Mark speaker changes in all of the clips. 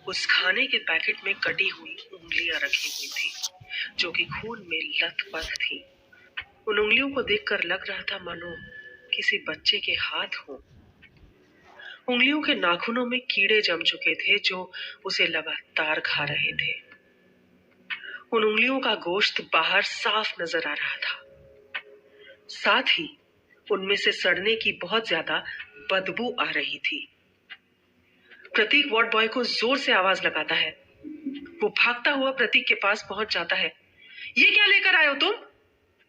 Speaker 1: उस खाने के पैकेट में कटी हुई उंगलियां रखी हुई थी, जो कि खून में लथपथ थी। उन उंगलियों को देखकर लग रहा था मानो किसी बच्चे के हाथ हो। उंगलियों के नाखूनों में कीड़े जम चुके थे जो उसे लगातार खा रहे थे। उन उंगलियों का गोश्त बाहर साफ नजर आ रहा था। साथ ही उनमें से सड़ने की बहुत ज्यादा बदबू आ रही थी। प्रतीक वार्ड बॉय को जोर से आवाज लगाता है। वो भागता हुआ प्रतीक के पास पहुंच जाता है। ये क्या लेकर आए हो तुम?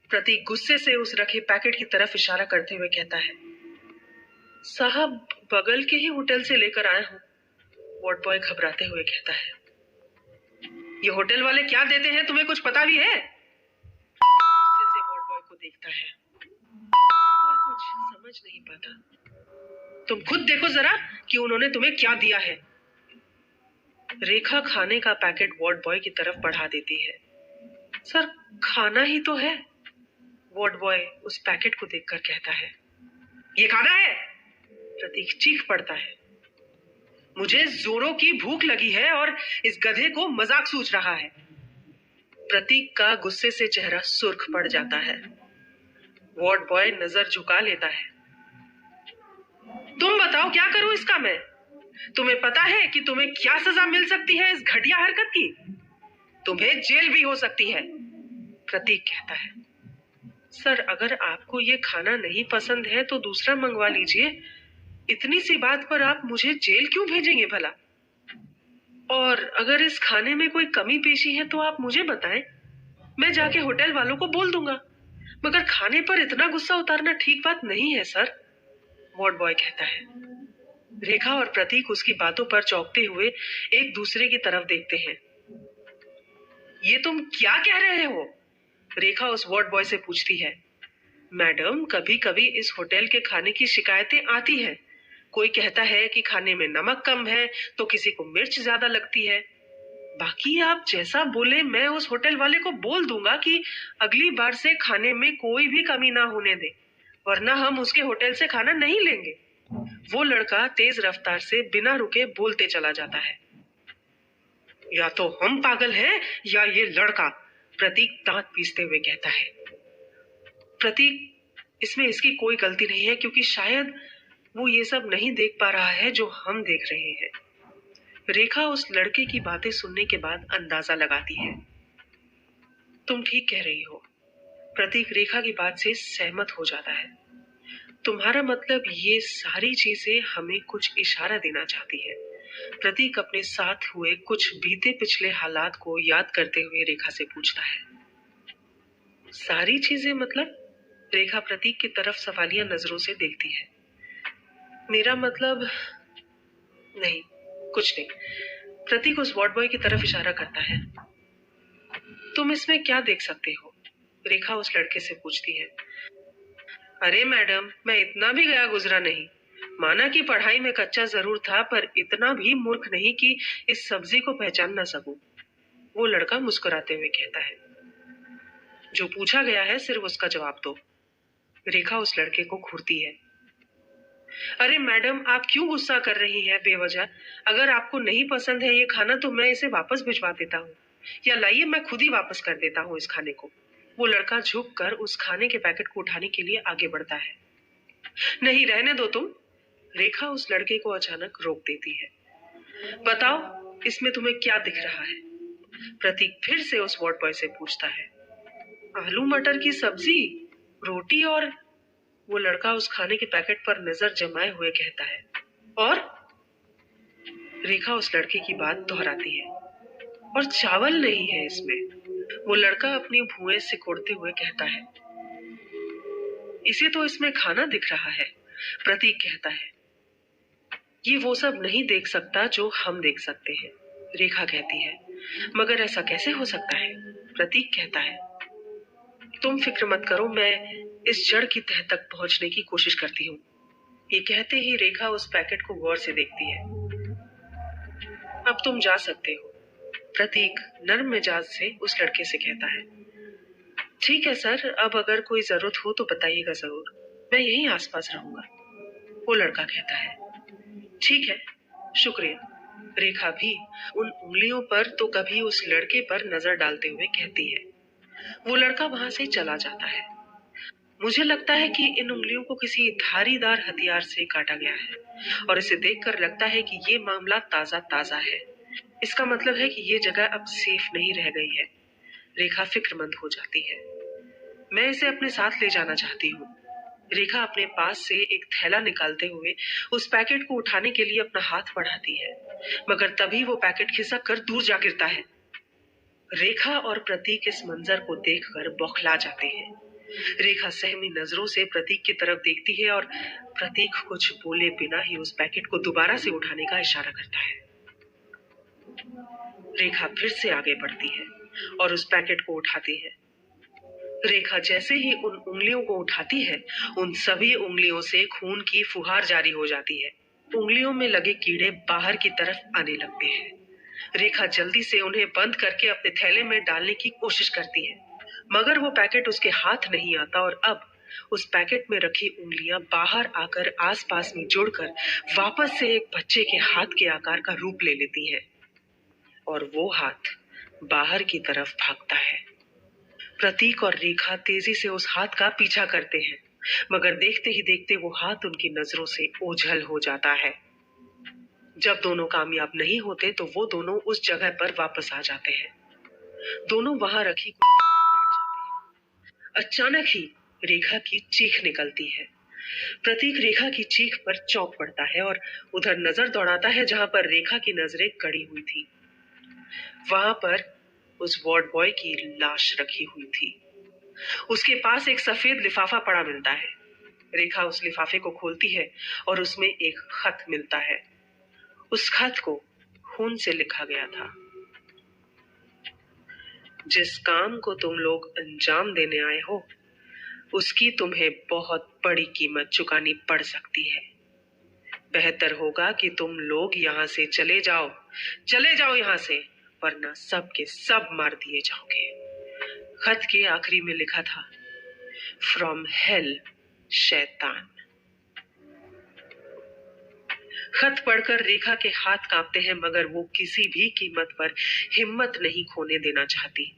Speaker 1: प्रतीक गुस्से से उस रखे पैकेट की तरफ इशारा करते हुए कहता है, साहब बगल के ही होटल से लेकर आए हूं। वार्ड बॉय घबराते हुए कहता है, ये होटल वाले क्या देते हैं तुम्हें कुछ पता भी है? गुस्से से वार्ड बॉय को देखता है और कुछ समझ नहीं पाता। तुम खुद देखो जरा कि उन्होंने तुम्हें क्या दिया है। रेखा खाने का पैकेट वार्ड बॉय की तरफ बढ़ा देती है। सर खाना ही तो है। वार्ड बॉय उस पैकेट को देखकर कहता है, ये खाना है? प्रतीक चीख पड़ता है, मुझे जोरों की भूख लगी है और इस गधे को मजाक सूझ रहा है। प्रतीक का गुस्से से चेहरा सुर्ख पड़ जाता है। वार्ड बॉय नजर झुका लेता है। तुम बताओ क्या करूं इसका मैं? तुम्हें पता है कि तुम्हें क्या सजा मिल सकती है इस घटिया हरकत की? तुम्हें जेल भी हो सकती है। प्रतीक कहता है, सर अगर आपको ये खाना नहीं पसंद है तो दूसरा मंगवा लीजिए। इतनी सी बात पर आप मुझे जेल क्यों भेजेंगे भला? और अगर इस खाने में कोई कमी पेशी है तो आप मुझे बताएं, मैं जाके होटल वालों को बोल दूंगा। मगर खाने पर इतना गुस्सा उतारना ठीक बात नहीं है सर। वार्ड बॉय कहता है। रेखा और प्रतीक उसकी बातों पर चौंकते हुए एक दूसरे की तरफ देखते हैं। ये तुम क्या कह रहे हो? रेखा उस वार्ड बॉय से पूछती है। मैडम कभी कभी इस होटल के खाने की शिकायतें आती हैं। कोई कहता है कि खाने में नमक कम है तो किसी को मिर्च ज्यादा लगती है। बाकी आप जैसा बोले मैं उस होटल वाले को बोल दूंगा कि अगली बार से खाने में कोई भी कमी ना होने दे, वरना हम उसके होटल से खाना नहीं लेंगे। वो लड़का तेज रफ्तार से बिना रुके बोलते चला जाता है। या तो हम पागल हैं या ये लड़का, प्रतीक दांत पीसते हुए कहता है। प्रतीक इसमें इसकी कोई गलती नहीं है क्योंकि शायद वो ये सब नहीं देख पा रहा है जो हम देख रहे हैं। रेखा उस लड़के की बातें सुनने के बाद अंदाजा लगाती है। तुम ठीक कह रही हो। प्रतीक रेखा की बात से सहमत हो जाता है। तुम्हारा मतलब ये सारी चीजें हमें कुछ इशारा देना चाहती है। प्रतीक अपने साथ हुए कुछ बीते पिछले हालात को याद करते हुए रेखा से पूछता है। सारी चीजें मतलब? रेखा प्रतीक की तरफ सवालिया नजरों से देखती है। मेरा मतलब नहीं, कुछ नहीं। प्रतीक उस वार्ड बॉय की तरफ इशारा करता है। तुम इसमें क्या देख सकते हो? रेखा उस लड़के से पूछती है। अरे मैडम मैं इतना भी गया गुजरा नहीं। माना कि पढ़ाई में कच्चा जरूर था पर इतना भी मूर्ख नहीं कि इस सब्जी को पहचान ना सकूं। वो लड़का मुस्कुराते हुए कहता है। जो पूछा गया है सिर्फ उसका जवाब दो। रेखा उस लड़के को घूरती है। अरे मैडम आप क्यों गुस्सा कर रही हैं बेवजह? अगर आपको नहीं पसंद है ये खाना तो मैं इसे वापस भिजवा देता हूँ, या लाइए मैं खुद ही वापस कर देता हूँ इस खाने को। वो लड़का झुककर उस खाने के पैकेट को उठाने के लिए आगे बढ़ता है। नहीं रहने दो तुम। रेखा उस लड़के को अचानक रोक देती है। बताओ इसमें तुम्हें क्या दिख रहा है? प्रतीक फिर से उस वार्ड बॉय से पूछता है। आलू मटर की सब्जी, रोटी और... वो लड़का उस खाने के पैकेट पर नजर जमाए हुए कहता है। और? रेखा उस लड़के की बात दोहराती है। और चावल नहीं है इसमें। वो लड़का अपनी भुएं सिकोड़ते हुए कहता है। इसे तो इसमें खाना दिख रहा है। प्रतीक कहता है। ये वो सब नहीं देख सकता जो हम देख सकते हैं। रेखा कहती है। मगर ऐसा कैसे हो सकता है? प्रतीक कहता है। तुम फिक्र मत करो, मैं इस जड़ की तह तक पहुंचने की कोशिश करती हूँ। ये कहते ही रेखा उस पैकेट को गौर से देखती है। अब तुम जा सकते हो, प्रतीक नर्म मिजाज से उस लड़के से कहता है। ठीक है सर, अब अगर कोई जरूरत हो तो बताइएगा जरूर, मैं यहीं आसपास रहूंगा। वो लड़का कहता है। ठीक है, शुक्रिया। रेखा भी उन उंगलियों पर तो कभी उस लड़के पर नजर डालते हुए कहती है। वो लड़का वहां से चला जाता है। मुझे लगता है कि इन उंगलियों को किसी धारीदार हथियार से काटा गया है और इसे देखकर लगता है कि ये मामला ताजा ताजा है। इसका मतलब है कि ये जगह अब सेफ नहीं रह गई है। रेखा फिक्रमंद हो जाती है। मैं इसे अपने साथ ले जाना चाहती हूँ। रेखा अपने पास से एक थैला निकालते हुए उस पैकेट को उठाने के लिए अपना हाथ बढ़ाती है, मगर तभी वो पैकेट खिसक कर दूर जा गिरता है। रेखा और प्रतीक इस मंजर को देखकर बौखला जाते हैं। रेखा सहमी नजरों से प्रतीक की तरफ देखती है और प्रतीक कुछ बोले बिना ही उस पैकेट को दोबारा से उठाने का इशारा करता है। रेखा फिर से आगे बढ़ती है और उस पैकेट को उठाती है। रेखा जैसे ही उन उंगलियों को उठाती है, उन सभी उंगलियों से खून की फुहार जारी हो जाती है। उंगलियों में लगे कीड़े बाहर की तरफ आने लगते हैं। रेखा जल्दी से उन्हें बंद करके अपने थैले में डालने की कोशिश करती है, मगर वो पैकेट उसके हाथ नहीं आता और अब उस पैकेट में रखी उंगलियां बाहर आकर आसपास में जुड़कर वापस से एक बच्चे के हाथ के आकार का रूप ले लेती हैं और वो हाथ बाहर की तरफ भागता है। प्रतीक और रेखा तेजी से उस हाथ का पीछा करते हैं, मगर देखते ही देखते वो हाथ उनकी नजरों से ओझल हो जाता है। जब दोनों कामयाब नहीं होते तो वो दोनों उस जगह पर वापस आ जाते हैं। दोनों वहां रखी अचानक ही रेखा की चीख निकलती है। प्रतीक रेखा की चीख पर चौंक पड़ता है और उधर नजर दौड़ाता है जहां पर रेखा की नजरें गड़ी हुई थी। वहां पर उस वार्ड बॉय की लाश रखी हुई थी। उसके पास एक सफेद लिफाफा पड़ा मिलता है। रेखा उस लिफाफे को खोलती है और उसमें एक खत मिलता है। उस खत को खून से लिखा गया था। जिस काम को तुम लोग अंजाम देने आए हो, उसकी तुम्हें बहुत बड़ी कीमत चुकानी पड़ सकती है। बेहतर होगा कि तुम लोग यहाँ से चले जाओ यहाँ से, वरना सब के सब मार दिए जाओगे। खत के आखिरी में लिखा था, फ्रॉम हेल, शैतान। खत पढ़कर रेखा के हाथ कांपते हैं, मगर वो किसी भी कीमत पर हिम्मत नहीं खोने देना चाहती।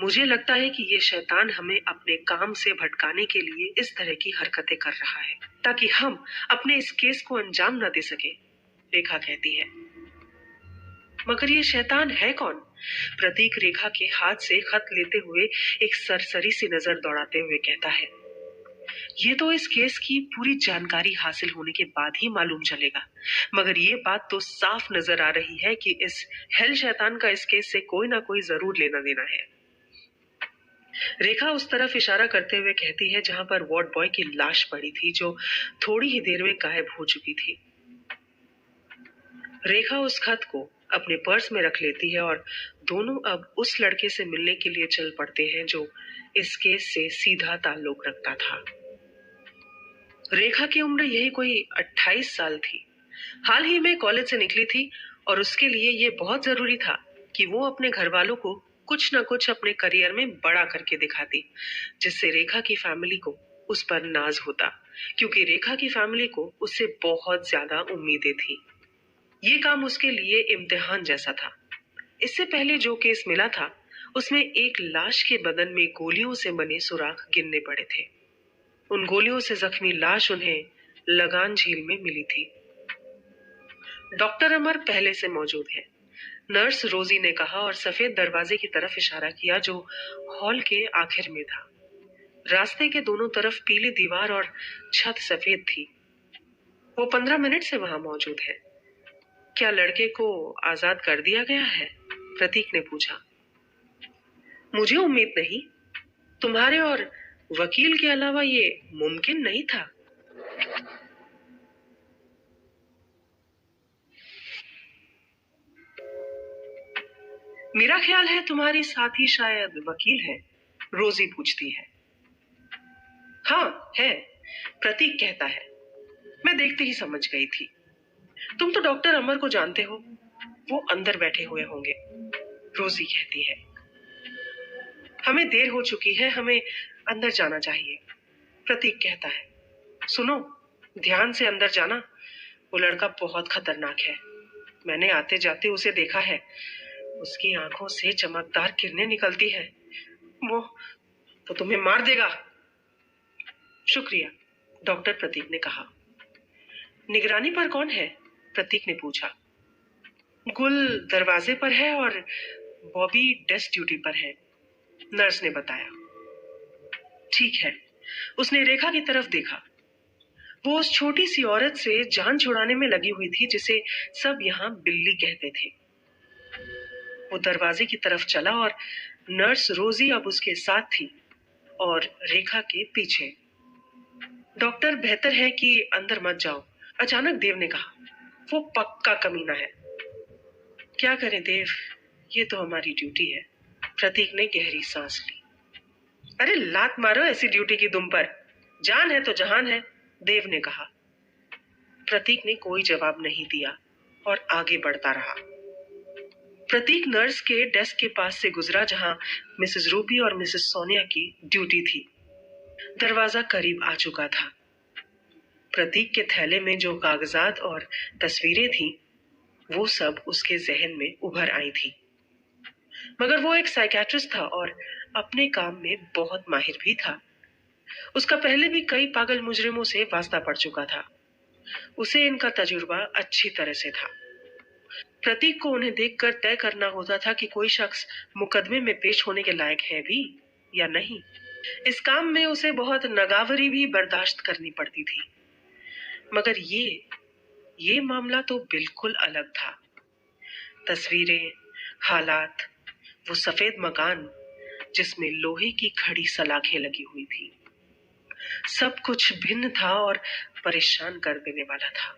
Speaker 1: मुझे लगता है कि ये शैतान हमें अपने काम से भटकाने के लिए इस तरह की हरकतें कर रहा है, ताकि हम अपने इस केस को अंजाम न दे सके, रेखा कहती है। मगर ये शैतान है कौन? प्रतीक रेखा के हाथ से खत लेते हुए एक सरसरी सी नजर दौड़ाते हुए कहता है, ये तो इस केस की पूरी जानकारी हासिल होने के बाद ही मालूम चलेगा, मगर ये बात तो साफ नजर आ रही है कि इस हेल शैतान का इस केस से कोई ना कोई जरूर लेना देना है। रेखा उस तरफ इशारा करते हुए कहती है जहां पर वार्ड बॉय की लाश पड़ी थी, जो थोड़ी ही देर में गायब हो चुकी थी। रेखा उस खत को अपने पर्स में रख लेती है और दोनों अब उस लड़के से मिलने के लिए चल पड़ते हैं जो इस केस से सीधा ताल्लुक रखता था। रेखा की उम्र यही कोई 28 साल थी। हाल ही में कॉलेज से निकली थी और उसके लिए ये बहुत जरूरी था कि वो अपने घर वालों को कुछ न कुछ अपने करियर में बड़ा करके दिखाती, जिससे रेखा की फैमिली को उस पर नाज होता, क्योंकि रेखा की फैमिली को उससे बहुत ज्यादा उम्मीदें थी। ये काम उसके लिए इम्तिहान जैसा था। इससे पहले जो केस मिला था, उसमें एक लाश के बदन में गोलियों से बने सुराख गिनने पड़े थे। उन गोलियों से जख्मी लाश उन्हें लगान झील में मिली थी। डॉक्टर अमर पहले से मौजूद है, नर्स रोजी ने कहा और सफेद दरवाजे की तरफ इशारा किया जो हॉल के आखिर में था। रास्ते के दोनों तरफ पीली दीवार और छत सफेद थी। वो 15 मिनट से वहां मौजूद है। क्या लड़के को आजाद कर दिया गया है? प्रतीक ने पूछा। मुझे उम्मीद नहीं। तुम्हारे और वकील के अलावा ये मुमकिन नहीं था। मेरा ख्याल है तुम्हारी साथी शायद वकील है, रोजी पूछती है। हाँ है, प्रतीक कहता है। मैं देखते ही समझ गई थी। तुम तो डॉक्टर अमर को जानते हो, वो अंदर बैठे हुए होंगे, रोजी कहती है। हमें देर हो चुकी है, हमें अंदर जाना चाहिए, प्रतीक कहता है। सुनो, ध्यान से अंदर जाना, वो लड़का बहुत खतरनाक है। मैंने आते जाते उसे देखा है। उसकी आंखों से चमकदार किरणें निकलती है। वो तो तुम्हें मार देगा। शुक्रिया, डॉक्टर प्रतीक ने कहा। निगरानी पर कौन है? प्रतीक ने पूछा। गुल दरवाजे पर है और बॉबी डेस्क ड्यूटी पर है, नर्स ने बताया। ठीक है। उसने रेखा की तरफ देखा। वो उस छोटी सी औरत से जान छुड़ाने में लगी हुई थी जिसे सब यहाँ बिल्ली कहते थे। वो दरवाजे की तरफ चला और नर्स रोजी अब उसके साथ थी और रेखा के पीछे। डॉक्टर, बेहतर है कि अंदर मत जाओ, अचानक देव ने कहा। वो पक्का कमीना है। क्या करें देव, ये तो हमारी ड्यूटी है। प्रतीक ने गहरी सांस ली। अरे लात मारो ऐसी ड्यूटी की दुम पर, जान है तो जहान है, देव ने कहा। प्रतीक ने कोई जवाब नहीं दिया और आगे बढ़ता रहा। प्रतीक नर्स के डेस्क के पास से गुजरा जहां मिसेस रूबी और मिसेस सोनिया की ड्यूटी थी। दरवाजा करीब आ चुका था। प्रतीक के थैले में जो कागजात और तस्वीरें थीं, वो सब उसके जहन में उभर आई थी। मगर वो एक साइकियाट्रिस्ट था और अपने काम में बहुत माहिर भी था। उसका पहले भी कई पागल मुजरिमों से वास्ता पड़ चुका था। उसे इनका तजुर्बा अच्छी तरह से था। प्रतीक को उन्हें देखकर तय करना होता था कि कोई शख्स मुकदमे में पेश होने के लायक है भी या नहीं। इस काम में उसे बहुत नगावरी भी बर्दाश्त करनी पड़ती थी। मगर ये मामला तो बिल्कुल अलग था। तस्वीरें, हालात, वो सफेद मकान जिसमें लोहे की खड़ी सलाखें लगी हुई थी, सब कुछ भिन्न था और परेशान कर देने वाला था।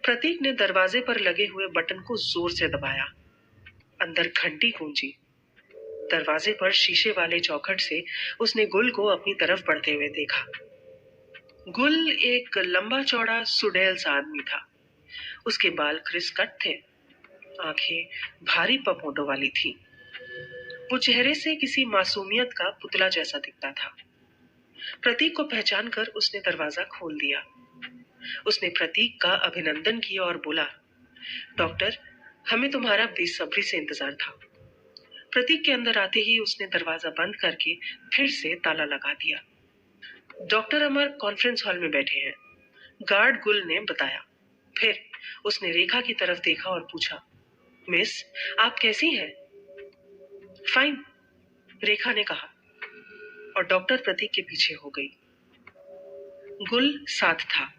Speaker 1: प्रतीक ने दरवाजे पर लगे हुए बटन को जोर से दबाया। अंदर घंटी गूंजी। दरवाजे पर शीशे वाले चौखट से उसने गुल को अपनी तरफ बढ़ते हुए देखा। गुल एक लंबा चौड़ा सुडैल सा आदमी था। उसके बाल क्रिस कट थे, आंखें भारी पपोटों वाली थी। वो चेहरे से किसी मासूमियत का पुतला जैसा दिखता था। प्रतीक को पहचान कर उसने दरवाजा खोल दिया। उसने प्रतीक का अभिनंदन किया और बोला, डॉक्टर, हमें तुम्हारा बेसब्री से इंतजार था। प्रतीक के अंदर आते ही उसने दरवाजा बंद करके फिर से ताला लगा दिया। डॉक्टर अमर कॉन्फ्रेंस हॉल में बैठे हैं, गार्ड गुल ने बताया। फिर उसने रेखा की तरफ देखा और पूछा, मिस, आप कैसी हैं? फाइन, रेखा ने कहा और डॉक्टर प्रतीक के पीछे हो गई। गुल साथ था।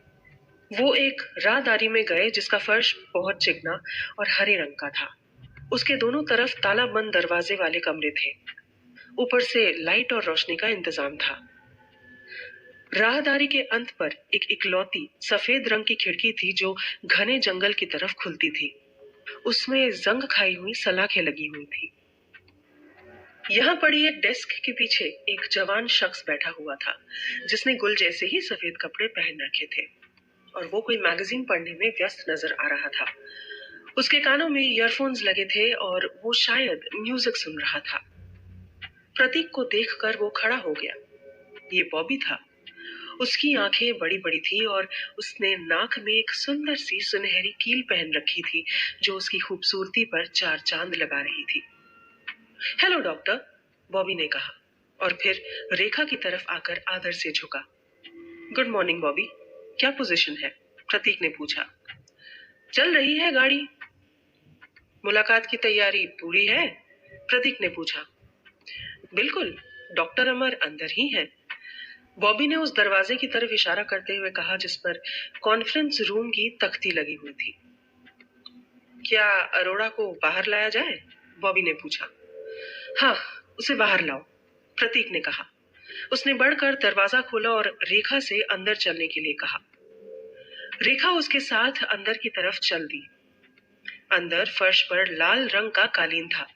Speaker 1: वो एक राहदारी में गए जिसका फर्श बहुत चिकना और हरे रंग का था। उसके दोनों तरफ ताला बंद दरवाजे वाले कमरे थे। ऊपर से लाइट और रोशनी का इंतजाम था। राहदारी के अंत पर एक इकलौती सफेद रंग की खिड़की थी जो घने जंगल की तरफ खुलती थी। उसमें जंग खाई हुई सलाखें लगी हुई थी। यहाँ पड़ी एक डेस्क के पीछे एक जवान शख्स बैठा हुआ था जिसने गुल जैसे ही सफेद कपड़े पहन रखे थे और वो कोई मैगजीन पढ़ने में व्यस्त नजर आ रहा था। उसके कानों में ईयरफोन्स लगे थे और वो शायद म्यूजिक सुन रहा था। प्रतीक को देखकर वो खड़ा हो गया। ये बॉबी था। उसकी आंखें बड़ी बड़ी थी और उसने नाक में एक सुंदर सी सुनहरी कील पहन रखी थी जो उसकी खूबसूरती पर चार चांद लगा रही थी। हेलो डॉक्टर, बॉबी ने कहा और फिर रेखा की तरफ आकर आदर से झुका। गुड मॉर्निंग बॉबी, क्या पोजीशन है? प्रतीक ने पूछा। चल रही है गाड़ी। मुलाकात की तैयारी पूरी है? प्रतीक ने पूछा। बिल्कुल, डॉक्टर अमर अंदर ही हैं। बॉबी ने उस दरवाजे की तरफ इशारा करते हुए कहा जिस पर कॉन्फ्रेंस रूम की तख्ती लगी हुई थी। क्या अरोड़ा को बाहर लाया जाए? बॉबी ने पूछा। हाँ, उसे बाहर लाओ, प्रतीक ने कहा। उसने बढ़कर दरवाजा खोला और रेखा से अंदर चलने के लिए कहा। रेखा उसके साथ अंदर की तरफ चल दी। अंदर फर्श पर लाल रंग का कालीन था।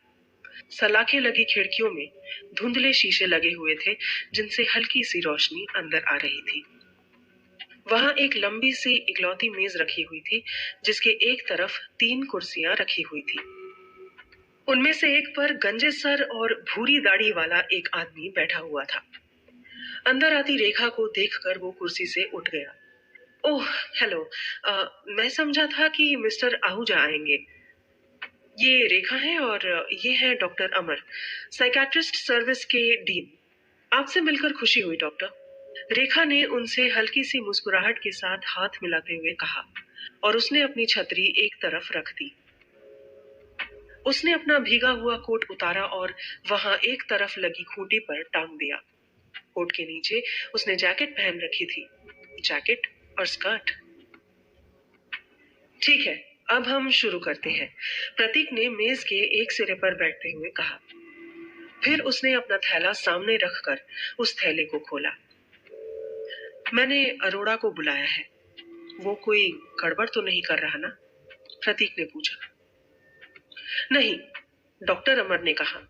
Speaker 1: सलाखें लगी खिड़कियों में धुंधले शीशे लगे हुए थे जिनसे हल्की सी रोशनी अंदर आ रही थी। वहां एक लंबी सी इकलौती मेज रखी हुई थी जिसके एक तरफ 3 कुर्सियां रखी हुई थी। उनमें से एक पर गंजे सर और भूरी दाढ़ी वाला एक आदमी बैठा हुआ था। अंदर आती रेखा को देखकर वो कुर्सी से उठ गया। ओह, हेलो। मैं समझा था कि मिस्टर आहूजा आएंगे। ये रेखा है और ये है डॉक्टर अमर, साइकियाट्रिस्ट सर्विस के डीन। आपसे मिलकर खुशी हुई डॉक्टर। रेखा ने उनसे हल्की सी मुस्कुराहट के साथ हाथ मिलाते हुए कहा और उसने अपनी छतरी एक तरफ रख दी। उसने अपना भीगा हुआ कोट उतारा और वहां एक तरफ लगी खूंटी पर टांग दिया। कोट के नीचे उसने जैकेट पहन रखी थी, जैकेट और स्कर्ट। ठीक है, अब हम शुरू करते हैं, प्रतीक ने मेज के एक सिरे पर बैठते हुए कहा। फिर उसने अपना थैला सामने रखकर उस थैले को खोला। मैंने अरोड़ा को बुलाया है। वो कोई गड़बड़ तो नहीं कर रहा ना? प्रतीक ने पूछा। नहीं, डॉक्टर अमर ने कहा।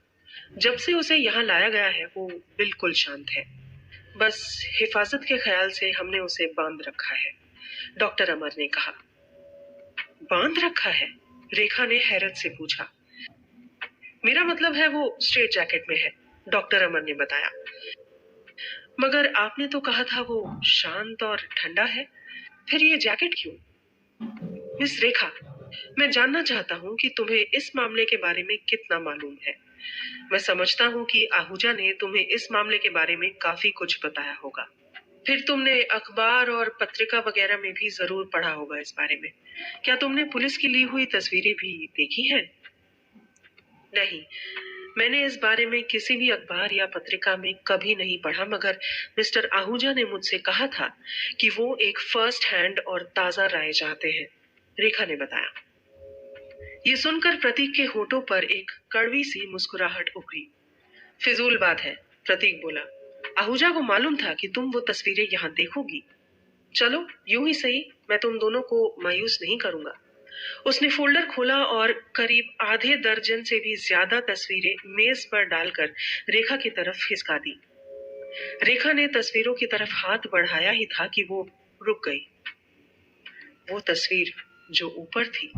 Speaker 1: जब से उसे यहाँ लाया गया है वो बिल्कुल शांत है। बस हिफाजत के ख्याल से हमने उसे बांध रखा है, डॉक्टर अमर ने कहा। बांध रखा है? रेखा ने हैरत से पूछा। मेरा मतलब है वो स्ट्रेट जैकेट में है, डॉक्टर अमर ने बताया। मगर आपने तो कहा था वो शांत और ठंडा है, फिर ये जैकेट क्यों? मिस रेखा, मैं जानना चाहता हूँ कि तुम्हें इस मामले के बारे में कितना मालूम है। मैं समझता हूँ कि आहूजा ने तुम्हें इस मामले के बारे में काफी कुछ बताया होगा। फिर तुमने अखबार और पत्रिका वगैरह में भी जरूर पढ़ा होगा इस बारे में। क्या तुमने पुलिस की ली हुई तस्वीरें भी देखी हैं? नहीं, मैंने इस बारे में किसी भी अखबार या पत्रिका में कभी नहीं पढ़ा, मगर मिस्टर आहूजा ने मुझसे कहा था कि वो एक फर्स्ट हैंड और ताजा राय चाहते हैं, रेखा ने बताया। ये सुनकर प्रतीक के होठों पर एक कड़वी सी मुस्कुराहट उभरी। फिजूल बात है, प्रतीक बोला। आहूजा को मालूम था कि तुम वो तस्वीरें यहाँ देखोगी। चलो यूं ही सही, मैं तुम दोनों को मायूस नहीं करूंगा। उसने फोल्डर खोला और करीब आधे दर्जन से भी ज्यादा तस्वीरें मेज पर डालकर रेखा की तरफ खिसका दी। रेखा ने तस्वीरों की तरफ हाथ बढ़ाया ही था कि वो रुक गई। वो तस्वीर जो ऊपर थी,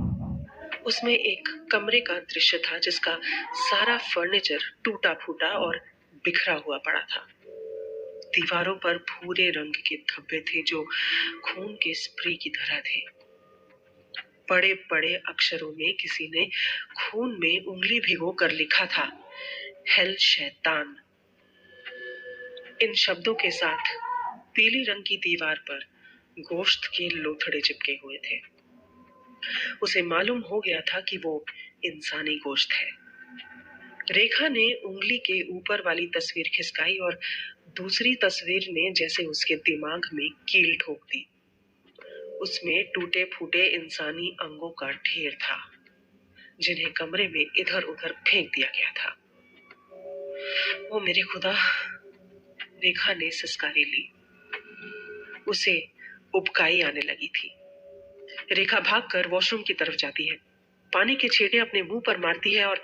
Speaker 1: उसमें एक कमरे का दृश्य था जिसका सारा फर्नीचर टूटा फूटा और बिखरा हुआ पड़ा था। दीवारों पर भूरे रंग के धब्बे थे जो खून के स्प्रे की तरह थे। बड़े बड़े अक्षरों में किसी ने खून में उंगली भिगो कर लिखा था, हेल शैतान। इन शब्दों के साथ पीली रंग की दीवार पर गोश्त के लोथड़े चिपके हुए थे। उसे मालूम हो गया था कि वो इंसानी गोश्त है। रेखा ने उंगली के ऊपर वाली तस्वीर खिसकाई और दूसरी तस्वीर ने जैसे उसके दिमाग में कील ठोक दी। उसमें टूटे फूटे इंसानी अंगों का ढेर था जिन्हें कमरे में इधर उधर फेंक दिया गया था। ओ मेरे खुदा, रेखा ने सिसकारी ली। उसे उबकाई आने लगी थी। रेखा भागकर वॉशरूम की तरफ जाती है, पानी के छींटे अपने मुंह पर मारती है और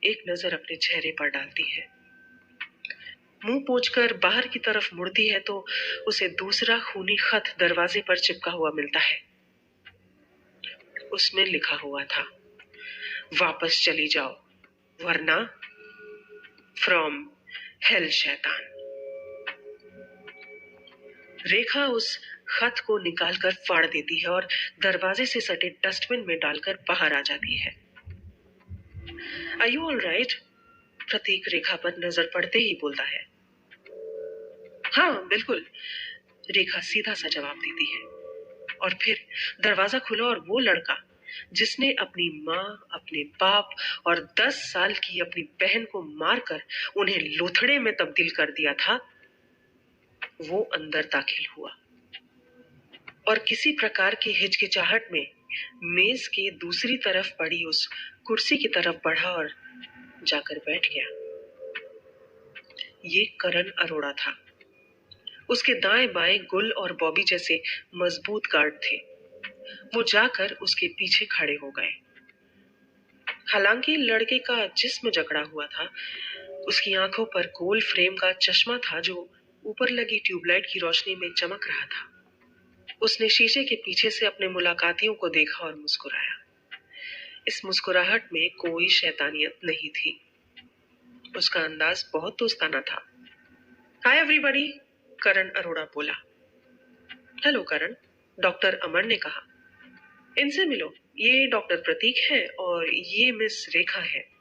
Speaker 1: एक नजर अपने चेहरे पर डालती है। मुंह पोंछकर बाहर की तरफ मुड़ती है तो उसे दूसरा खूनी खत दरवाजे पर चिपका हुआ मिलता है। उसमें लिखा हुआ था, वापस चली जाओ वरना फ्रॉम हेल शैतान। रेखा उस खत को निकालकर फाड़ देती है और दरवाजे से सटे डस्टबिन में डालकर बाहर आ जाती है। Are you all right? प्रतीक रेखा पर नजर पड़ते ही बोलता है। हाँ बिल्कुल, रेखा सीधा सा जवाब देती है। और फिर दरवाजा खुला और वो लड़का जिसने अपनी माँ, अपने बाप और 10 साल की अपनी बहन को मारकर उन्हें लोथड़े में तब्दील कर दिया था, वो अंदर दाखिल हुआ और किसी प्रकार की हिचकिचाहट में मेज के दूसरी तरफ पड़ी उस कुर्सी की तरफ बढ़ा और जाकर बैठ गया। ये करण अरोड़ा था। उसके दाएं बाएं गुल और बॉबी जैसे मजबूत गार्ड थे। वो जाकर उसके पीछे खड़े हो गए। हालांकि लड़के का जिस्म जकड़ा हुआ था, उसकी आंखों पर गोल फ्रेम का चश्मा था जो ऊपर लगी ट्यूबलाइट की रोशनी में चमक रहा था। उसने शीशे के पीछे से अपने मुलाकातियों को देखा और मुस्कुराया। इस मुस्कुराहट में कोई शैतानियत नहीं थी। उसका अंदाज बहुत दोस्ताना था। हाय एवरीबॉडी, करण अरोड़ा बोला। हेलो करण, डॉक्टर अमर ने कहा। इनसे मिलो, ये डॉक्टर प्रतीक है और ये मिस रेखा है।